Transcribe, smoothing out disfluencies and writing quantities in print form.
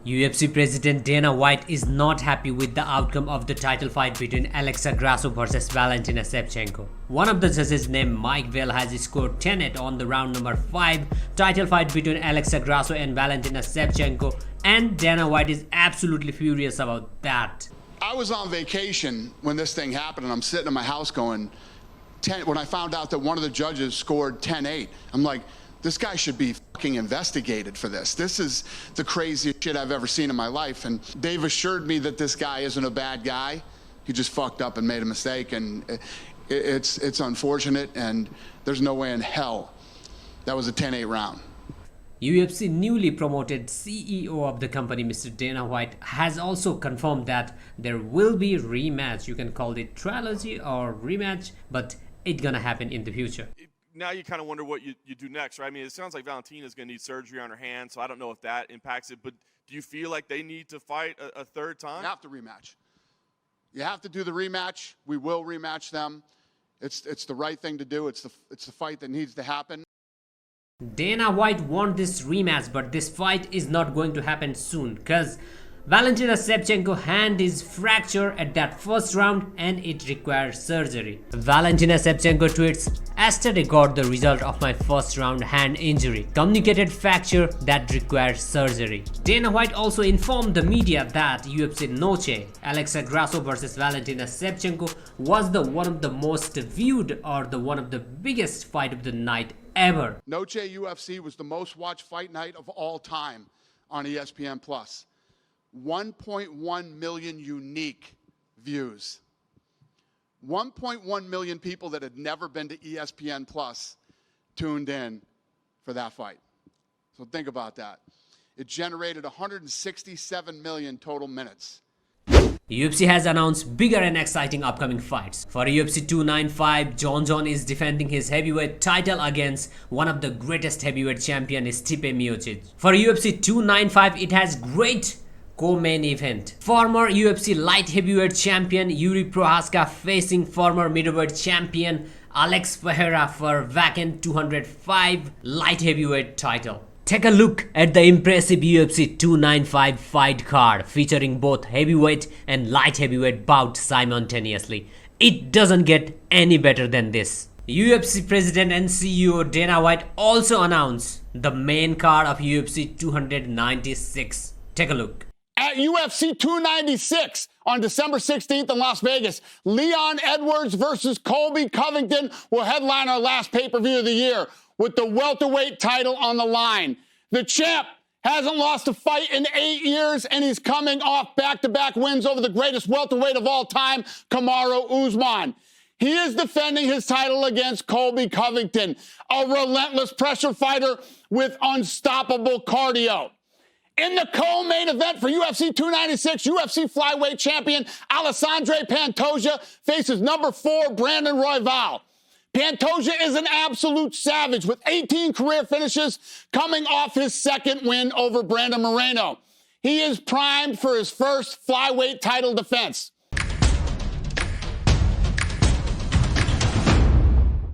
UFC President Dana White is not happy with the outcome of the title fight between Alexa Grasso versus Valentina Shevchenko. One of the judges named Mike Vail has scored 10-8 on the round number 5 title fight between Alexa Grasso and Valentina Shevchenko, and Dana White is absolutely furious about that. I was on vacation when this thing happened, and I'm sitting in my house going, when I found out that one of the judges scored 10-8, I'm like, this guy should be fucking investigated for this. This is the craziest shit I've ever seen in my life. And they've assured me that this guy isn't a bad guy. He just fucked up and made a mistake. And it's unfortunate. And there's no way in hell that was a 10-8 round. UFC newly promoted CEO of the company, Mr. Dana White, has also confirmed that there will be rematch. You can call it trilogy or rematch, but it's gonna happen in the future. Now you kind of wonder what you do next, right? I mean, it sounds like Valentina's going to need surgery on her hand, so I don't know if that impacts it. But do you feel like they need to fight a third time? You have to rematch. You have to do the rematch. We will rematch them. It's the right thing to do. It's the fight that needs to happen. Dana White wants this rematch, but this fight is not going to happen soon because Valentina Shevchenko's hand is fractured at that first round and it requires surgery. Valentina Shevchenko tweets, "Yesterday got the result of my first round hand injury. Communicated fracture that requires surgery." Dana White also informed the media that UFC Noche, Alexa Grasso versus Valentina Shevchenko was one of the most viewed or one of the biggest fight of the night ever. Noche UFC was the most watched fight night of all time on ESPN+. 1.1 million unique views. 1.1 million people that had never been to ESPN Plus tuned in for that fight. So think about that. It generated 167 million total minutes. UFC has announced bigger and exciting upcoming fights. For UFC 295, John is defending his heavyweight title against one of the greatest heavyweight champions, Stipe Miocic. For UFC 295, it has great co-main event. Former UFC light heavyweight champion Jiří Procházka facing former middleweight champion Alex Pereira for vacant 205 light heavyweight title. Take a look at the impressive UFC 295 fight card featuring both heavyweight and light heavyweight bouts simultaneously. It doesn't get any better than this. UFC President and CEO Dana White also announced the main card of UFC 296. Take a look. At UFC 296 on December 16th in Las Vegas, Leon Edwards versus Colby Covington will headline our last pay-per-view of the year with the welterweight title on the line. The champ hasn't lost a fight in 8 years, and he's coming off back-to-back wins over the greatest welterweight of all time, Kamaru Usman. He is defending his title against Colby Covington, a relentless pressure fighter with unstoppable cardio. In the co-main event for UFC 296, UFC Flyweight champion Alexandre Pantoja faces number 4 Brandon Royval. Pantoja is an absolute savage with 18 career finishes coming off his second win over Brandon Moreno. He is primed for his first flyweight title defense.